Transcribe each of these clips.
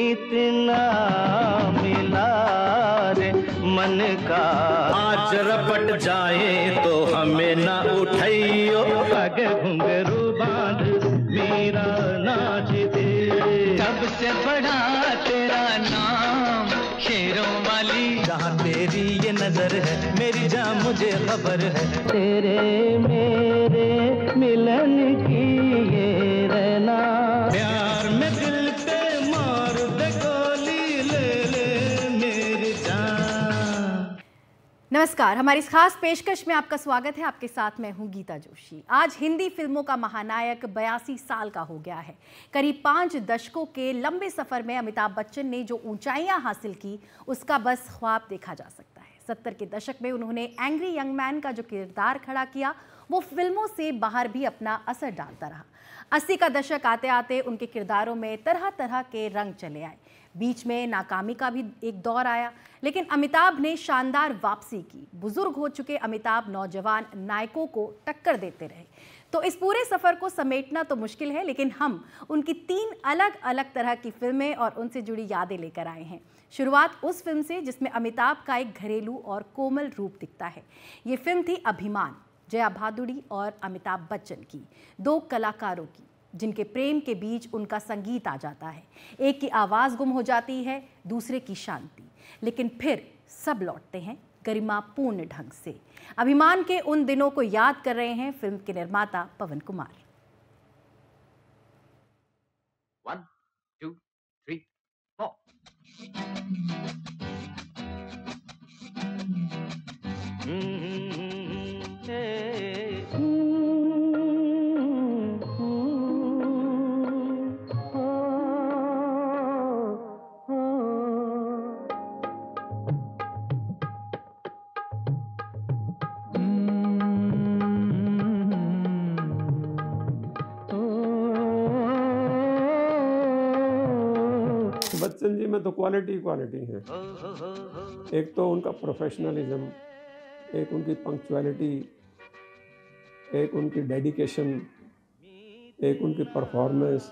मीत ना मिला रे मन का। आज रपट जाए तो हमें ना उठाइयो, आगे घुंघरू बांध मेरा नाच दे। सबसे बड़ा तेरा नाम शेरों वाली, जहाँ तेरी ये नजर है मेरी जान मुझे खबर है, तेरे मेरे मिलन की ये रहना। प्यार में दिल पे मार दे गोली, ले मेरी जान। नमस्कार, हमारी इस खास पेशकश में आपका स्वागत है। आपके साथ मैं हूं गीता जोशी। आज हिंदी फिल्मों का महानायक 82 साल का हो गया है। करीब 5 दशकों के लंबे सफर में अमिताभ बच्चन ने जो ऊंचाइयां हासिल की, उसका बस ख्वाब देखा जा सकता है। 70 के दशक में उन्होंने एंग्री यंग मैन का जो किरदार खड़ा किया, वो फिल्मों से बाहर भी अपना असर डालता रहा। 80 का दशक आते आते उनके किरदारों में तरह तरह के रंग चले आए। बीच में नाकामी का भी एक दौर आया, लेकिन अमिताभ ने शानदार वापसी की। बुजुर्ग हो चुके अमिताभ नौजवान नायकों को टक्कर देते रहे। तो इस पूरे सफर को समेटना तो मुश्किल है, लेकिन हम उनकी 3 अलग अलग तरह की फिल्में और उनसे जुड़ी यादें लेकर आए हैं। शुरुआत उस फिल्म से जिसमें अमिताभ का एक घरेलू और कोमल रूप दिखता है। ये फिल्म थी अभिमान, जया भादुड़ी और अमिताभ बच्चन की, 2 कलाकारों की जिनके प्रेम के बीच उनका संगीत आ जाता है। एक की आवाज़ गुम हो जाती है, दूसरे की शांति, लेकिन फिर सब लौटते हैं गरिमापूर्ण ढंग से। अभिमान के उन दिनों को याद कर रहे हैं फिल्म के निर्माता पवन कुमार। 1 2 3 4। बच्चन जी में तो क्वालिटी है। एक तो उनका प्रोफेशनलिज्म, एक उनकी पंक्चुअलिटी, एक उनकी डेडिकेशन, एक उनकी परफॉर्मेंस।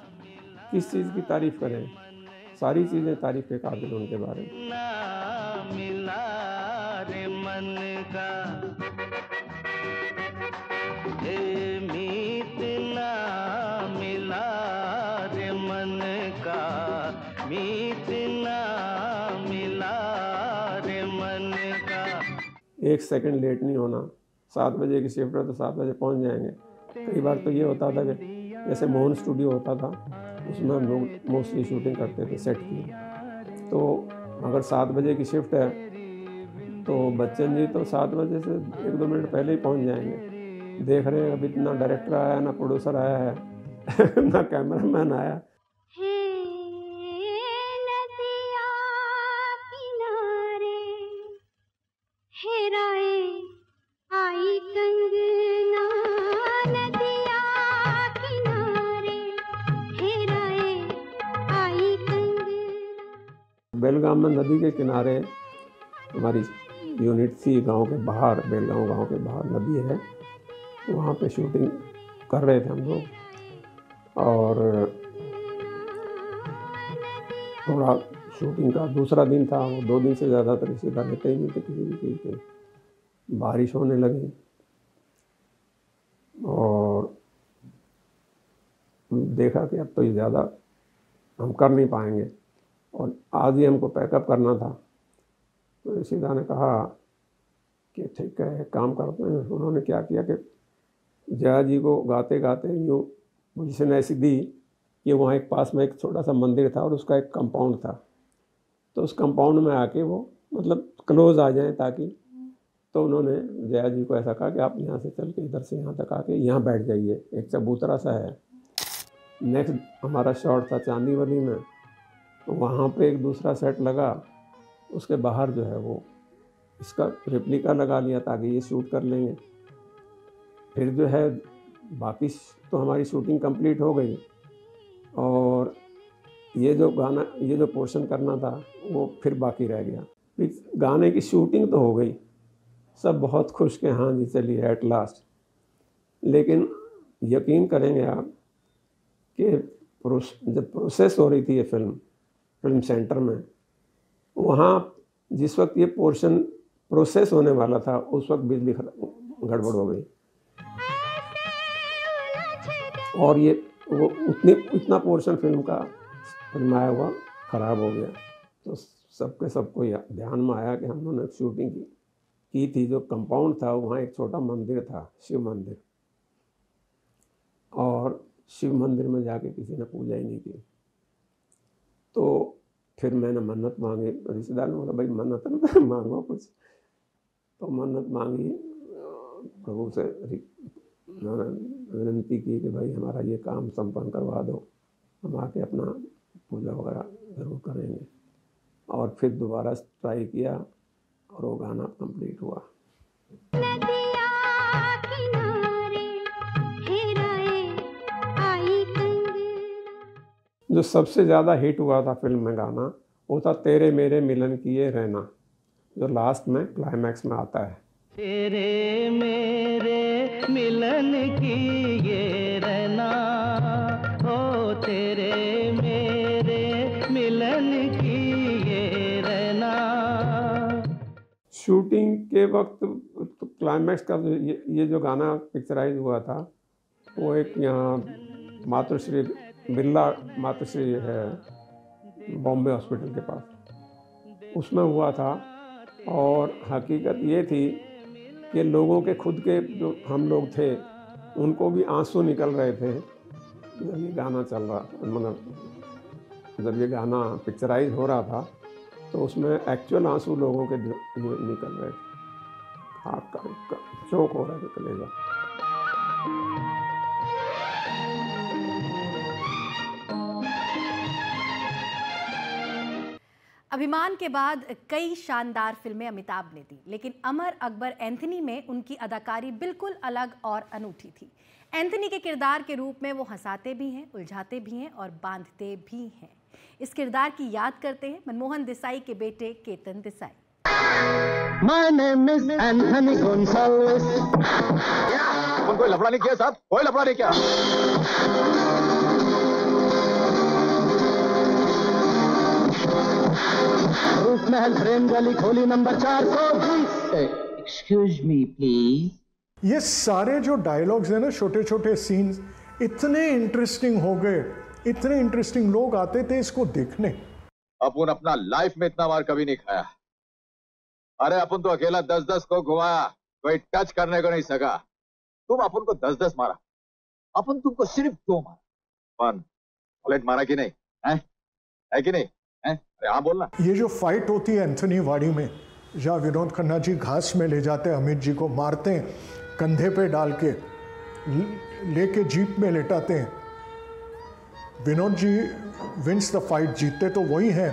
किस चीज़ की तारीफ़ करें, सारी चीज़ें तारीफ़ के काबिल उनके बारे में। मिला रे मन का, मीत ना मिला रे मन का, मीत ना मिला रे मन का। 1 सेकंड लेट नहीं होना। 7 बजे की शिफ्ट है तो 7 बजे पहुंच जाएंगे। कई बार तो ये होता था कि जैसे मोहन स्टूडियो होता था, उसमें हम लोग मोस्टली शूटिंग करते थे सेट की। तो अगर 7 बजे की शिफ्ट है तो बच्चन जी तो 7 बजे से 1-2 मिनट पहले ही पहुंच जाएंगे। देख रहे हैं अभी ना डायरेक्टर आया, ना प्रोड्यूसर आया है ना कैमरामैन आया। बेलगाम में नदी के किनारे हमारी यूनिट थी। गांव के बाहर, बेलगांव गांव के बाहर नदी है, वहाँ पे शूटिंग कर रहे थे हम लोग। और थोड़ा शूटिंग का दूसरा दिन था, वो 2 दिन से ज़्यादातर इसी का रहते ही नहीं थे किसी भी चीज़ के। बारिश होने लगी और देखा कि अब तो ये ज़्यादा हम कर नहीं पाएंगे और आज ही हमको पैकअप करना था। तो सीधा ने कहा कि ठीक है, एक काम करते हैं। उन्होंने क्या किया कि जया जी को गाते गाते यूँ पोजीशन ऐसी दी कि वहाँ एक पास में एक छोटा सा मंदिर था और उसका एक कंपाउंड था। तो उस कंपाउंड में आके वो मतलब क्लोज आ जाएं ताकि, तो उन्होंने जया जी को ऐसा कहा कि आप यहाँ से चल के इधर से यहाँ तक आके यहाँ बैठ जाइए, एक चबूतरा सा है। नेक्स्ट हमारा शॉट था चांदीवली में, तो वहाँ पे एक दूसरा सेट लगा, उसके बाहर जो है वो इसका रेप्लिका लगा लिया ताकि ये शूट कर लेंगे। फिर जो है बाकी तो हमारी शूटिंग कंप्लीट हो गई और ये जो पोर्शन करना था वो फिर बाकी रह गया। फिर गाने की शूटिंग तो हो गई, सब बहुत खुश के हाँ जी चलिए एट लास्ट। लेकिन यकीन करेंगे आप कि जब प्रोसेस हो रही थी ये फिल्म फिल्म सेंटर में, वहाँ जिस वक्त ये पोर्शन प्रोसेस होने वाला था उस वक्त बिजली गड़बड़ हो गई और ये वो इतना पोर्शन फिल्म का फिल्माया हुआ ख़राब हो गया। तो सबको ध्यान में आया कि हम लोगों ने शूटिंग की थी, जो कंपाउंड था वहाँ एक छोटा मंदिर था, शिव मंदिर, और शिव मंदिर में जाके किसी ने पूजा ही नहीं की। तो फिर मैंने मन्नत मांगी, रिश्तेदार ने बोला भाई मन्नत मांगो कुछ, तो मन्नत मांगी, प्रभु से विनती की कि भाई हमारा ये काम संपन्न करवा दो, हम आके अपना पूजा वगैरह ज़रूर करेंगे। और फिर दोबारा ट्राई किया और वो गाना कंप्लीट हुआ। जो सबसे ज़्यादा हिट हुआ था फिल्म में गाना वो था तेरे मेरे मिलन की ये रहना, जो लास्ट में क्लाइमैक्स में आता है। तेरे मेरे मिलन की ये रहना, ओ तेरे मेरे मिलन की ये रहना। शूटिंग के वक्त तो क्लाइमैक्स का ये जो गाना पिक्चराइज हुआ था वो एक यहाँ मातृश्री बिरला मातृश्री है बॉम्बे हॉस्पिटल के पास, उसमें हुआ था। और हकीकत ये थी कि लोगों के खुद के जो हम लोग थे उनको भी आंसू निकल रहे थे जब ये गाना चल रहा था, मतलब जब ये गाना पिक्चराइज हो रहा था तो उसमें एक्चुअल आंसू लोगों के निकल रहे थे, हाथ का चौक हो रहा था कलेजा। अभिमान के बाद कई शानदार फिल्में अमिताभ ने दी, लेकिन अमर अकबर एंथनी में उनकी अदाकारी बिल्कुल अलग और अनूठी थी। एंथनी के किरदार के रूप में वो हंसाते भी हैं, उलझाते भी हैं और बांधते भी हैं। इस किरदार की याद करते हैं मनमोहन देसाई के बेटे Ketan Desai. My name is Anthony Gonzalez. कोई लफड़ा नहीं किया साहब, कोई लफड़ा नहीं किया। रूफ महल प्रेम गली खोली नंबर 420। Excuse me please. ये सारे जो डायलॉग्स हैं ना, छोटे छोटे सीन्स इतने इंटरेस्टिंग हो गए, इतने इंटरेस्टिंग लोग आते थे इसको देखने। अपन अपना लाइफ में इतना मार कभी नहीं खाया। अरे अपन तो अकेला 10-10 को घुमाया, कोई टच करने को नहीं सका। तुम अपन को 10-10 मारा, अपन तुमको सिर्फ 2 मारा। 1 बुलेट मारा कि नहीं है कि नहीं? अरे हाँ बोलना। ये जो फाइट होती है एंथनी वाड़ी में, जहाँ विनोद खन्ना जी घास में ले जाते हैं, अमित जी को मारते हैं, कंधे पे डाल के लेके जीप में लेटाते हैं, Vinod ji wins the fight, जीतते तो वही हैं।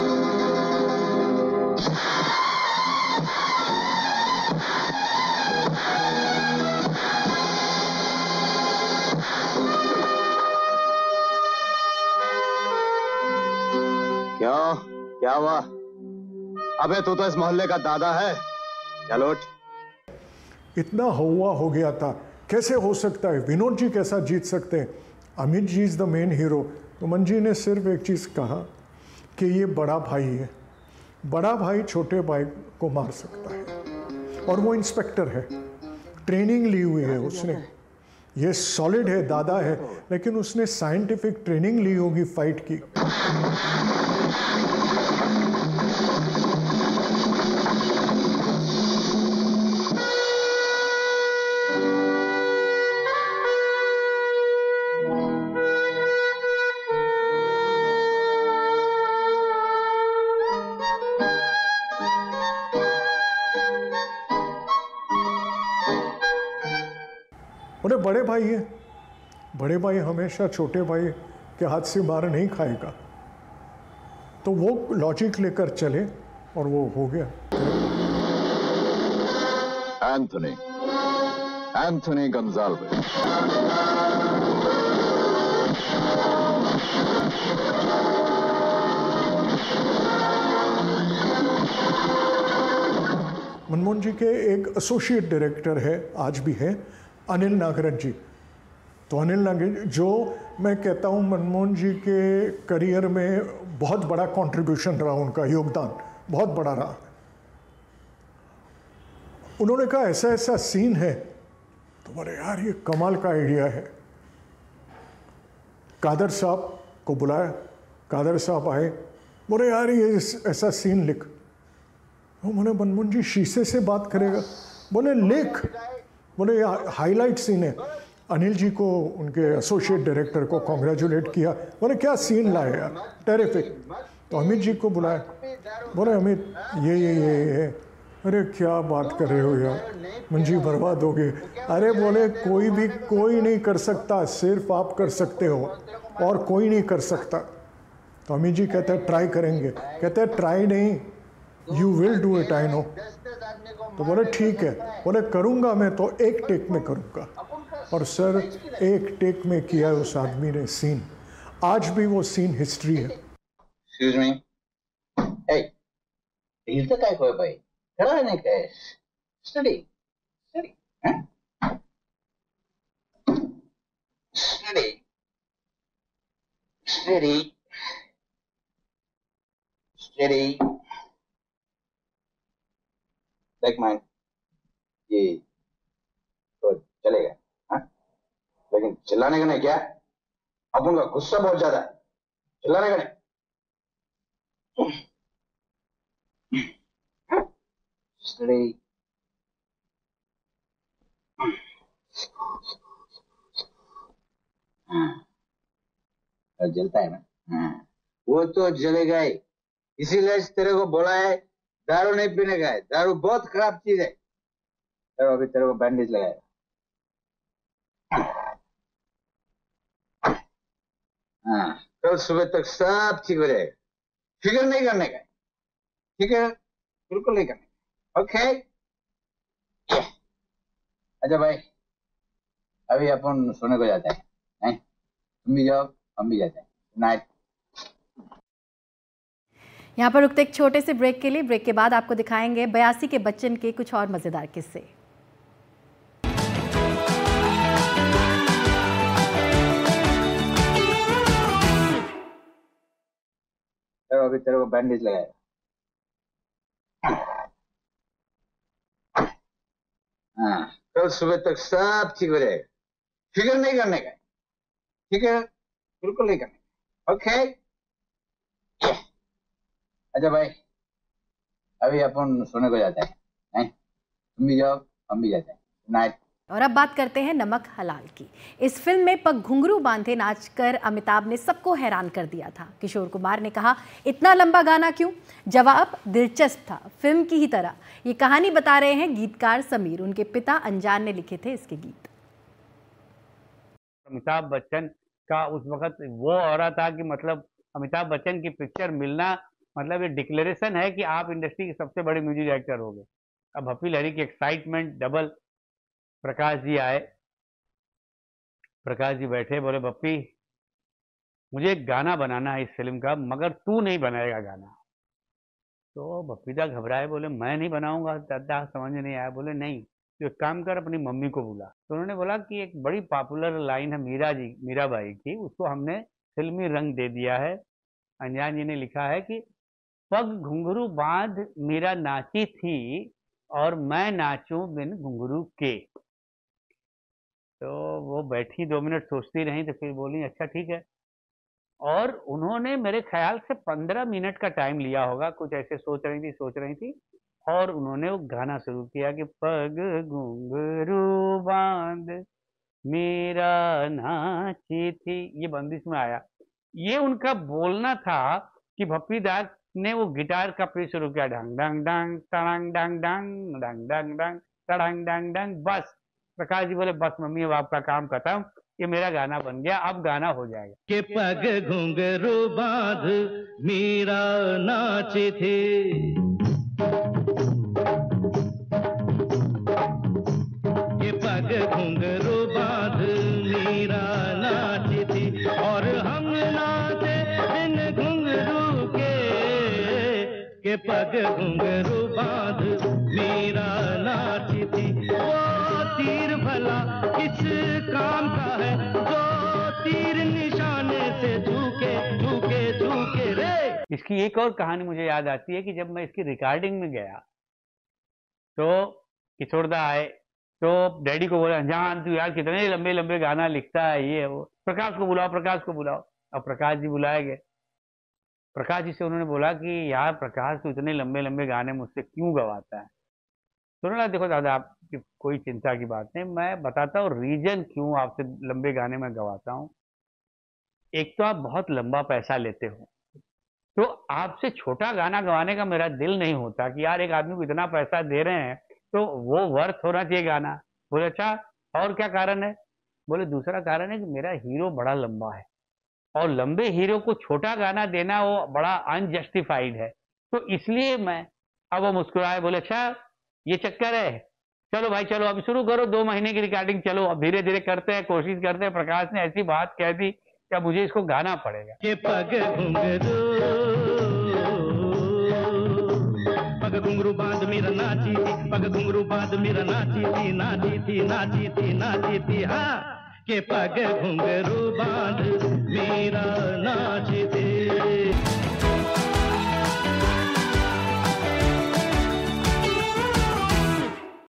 क्या हुआ? अबे तू तो इस मोहल्ले का दादा है, चलो उठ। इतना हुआ हो गया था, कैसे हो सकता है? विनोद जी कैसा जीत सकते हैं? Amit ji is the main hero. Suman ji ने सिर्फ एक चीज़ कहा कि ये बड़ा भाई है, बड़ा भाई छोटे भाई को मार सकता है, और वो इंस्पेक्टर है, ट्रेनिंग ली हुई है उसने, ये सॉलिड है, दादा है, लेकिन उसने साइंटिफिक ट्रेनिंग ली होगी फाइट की। उन्हें बड़े भाई है, बड़े भाई हमेशा छोटे भाई के हाथ से मार नहीं खाएगा, तो वो लॉजिक लेकर चले और वो हो गया। एंथनी गोंजाल्वेस। मनमोहन जी के एक एसोसिएट डायरेक्टर है, आज भी है, अनिल नागरथ जी। तो अनिल नागेश, जो मैं कहता हूँ मनमोहन जी के करियर में बहुत बड़ा कंट्रीब्यूशन रहा, उनका योगदान बहुत बड़ा रहा। उन्होंने कहा ऐसा ऐसा सीन है, तो बोले यार ये कमाल का आइडिया है। कादर साहब को बुलाया, कादर साहब आए, बोले यार ये ऐसा सीन लिख। बोले मनमोहन जी शीशे से बात करेगा? बोले लिख। बोले हाईलाइट सीन है। अनिल जी को, उनके एसोसिएट डायरेक्टर को कॉन्ग्रेचुलेट किया, बोले क्या सीन लाए यार, टेरिफिक। तो अमित जी को बुलाया, बोले अमित ये अरे क्या बात कर रहे हो यार, मंजी बर्बाद हो गए। अरे बोले कोई नहीं कर सकता, सिर्फ आप कर सकते हो और कोई नहीं कर सकता। तो अमित जी कहते हैं ट्राई करेंगे, कहते हैं ट्राई नहीं, you will do it, I know. तो बोले ठीक है, बोले करूँगा मैं तो एक टेक में करूँगा। और सर एक टेक में किया उस आदमी ने सीन, आज भी वो सीन हिस्ट्री है। एक्सक्यूज मी, हिलता काय कोई भाई, खड़ा रहने का है, study study study study study. देख माइन, ये तो चलेगा, लेकिन चिल्लाने का नहीं। क्या अब उनका गुस्सा बहुत ज्यादा है, चिल्लाने का नहीं। स्टडी जलता है ना, वो तो जलेगा ही, इसीलिए तेरे को बोला है दारू नहीं पीने का है, दारू बहुत खराब चीज है। चलो अभी तेरे को बैंडेज लगाएगा। हाँ, कल सुबह तक सब ठीक हो जाएगा, फिक्र नहीं करने का, ठीक है, बिल्कुल नहीं करने का। ओके, अच्छा भाई, अभी अपन सोने को जाते हैं, नहीं? तुम भी जाओ, हम भी जाते हैं। नाइट। यहाँ पर रुकते एक छोटे से ब्रेक के लिए। ब्रेक के बाद आपको दिखाएंगे 82 के बच्चन के कुछ और मजेदार किस्से। चलो अभी तेरे को बैंडेज लगाएगा। हाँ, कल सुबह तक सब ठीक हो जाएगा, फिक्र नहीं करने का, ठीक है, बिल्कुल नहीं करने का। ओके, अच्छा भाई, अभी अपन सोने को जाते हैं, नहीं? तुम भी जाओ, हम भी जाते हैं। नाइट। और अब बात करते हैं नमक हलाल की। इस फिल्म में पग घुंघरू बांधे नाचकर अमिताभ ने सबको हैरान कर दिया था। किशोर कुमार ने कहा, इतना लंबा गाना क्यों? जवाब दिलचस्प था, फिल्म की ही तरह। ये कहानी बता रहे हैं गीतकार समीर, उनके पिता अनजान ने लिखे थे इसके गीत। अमिताभ बच्चन का उस वक्त वो हो रहा था कि मतलब अमिताभ बच्चन की पिक्चर मिलना मतलब ये डिक्लेरेशन है कि आप इंडस्ट्री के सबसे बड़े म्यूजिक डायरेक्टर हो गए। अब हफी लहरी की एक्साइटमेंट डबल। प्रकाश जी आए, प्रकाश जी बैठे, बोले बप्पी मुझे एक गाना बनाना है इस फिल्म का, मगर तू नहीं बनाएगा गाना। तो बप्पीदा घबराए, बोले मैं नहीं बनाऊंगा दादा, समझ नहीं आया। बोले नहीं, तो एक काम कर, अपनी मम्मी को बुला। तो उन्होंने बोला कि एक बड़ी पॉपुलर लाइन है मीराबाई की, उसको हमने फिल्मी रंग दे दिया है। अनजान जी ने लिखा है कि पग घुंघरू बांध मीरा नाची थी और मैं नाचूं बिन घुंघरू के। तो वो बैठी 2 मिनट सोचती रही, तो फिर बोली अच्छा ठीक है। और उन्होंने मेरे ख्याल से 15 मिनट का टाइम लिया होगा, कुछ ऐसे सोच रही थी और उन्होंने वो गाना शुरू किया कि पग घुंघरू बांध मीरा नाची थी। ये बंदिश में आया। ये उनका बोलना था कि भप्पी दास ने वो गिटार का प्ले शुरू किया, डंग डंग डंग टड़ंग डंग डंग डंग डंग डंग टड़ंग डंग डंग। बस प्रकाश जी बोले बस मम्मी अब आपका काम खत्म, ये मेरा गाना बन गया, अब गाना हो जाएगा। के पग घुंघरू बांध मीरा नाची थी, के पग घुंघरू बांध मीरा नाची थी और हम नाचे बिन घुंघरू के पग घुंघरू बांध मीरा नाची थी। वो तीर भला भला किस काम का है जो तीर निशाने से झुके झुके झुके रे। इसकी एक और कहानी मुझे याद आती है कि जब मैं इसकी रिकॉर्डिंग में गया तो किशोरदा आए तो डैडी को बोला, जान तू यार कितने लंबे लंबे गाना लिखता है, ये वो, प्रकाश को बुलाओ, प्रकाश को बुलाओ। अब प्रकाश जी बुलाए गए। प्रकाश जी से उन्होंने बोला कि यार प्रकाश तू इतने लंबे लंबे गाने मुझसे क्यों गवाता है? तो उन्होंने देखो दादा आपकी कोई चिंता की बात नहीं, मैं बताता हूँ रीजन क्यों आपसे लंबे गाने में गवाता हूँ। एक तो आप बहुत लंबा पैसा लेते हो, तो आपसे छोटा गाना गवाने का मेरा दिल नहीं होता कि यार एक आदमी को इतना पैसा दे रहे हैं तो वो वर्थ होना चाहिए गाना। बोले अच्छा और क्या कारण है? बोले दूसरा कारण है कि मेरा हीरो बड़ा लंबा है और लंबे हीरो को छोटा गाना देना वो बड़ा अनजस्टिफाइड है, तो इसलिए मैं। अब वो मुस्कुराए, बोले अच्छा ये चक्कर है, चलो भाई चलो अब शुरू करो, 2 महीने की रिकॉर्डिंग, चलो अब धीरे धीरे करते हैं, कोशिश करते हैं। प्रकाश ने ऐसी बात कह दी कि अब मुझे इसको गाना पड़ेगा। के पग घुंघरू बांध मेरा नाची थी, पग घुंघरू बांध मेरा नाची थी, नाची थी नाची थी नाची थी। हाँ के पग घुंघरू बांध मेरा नाची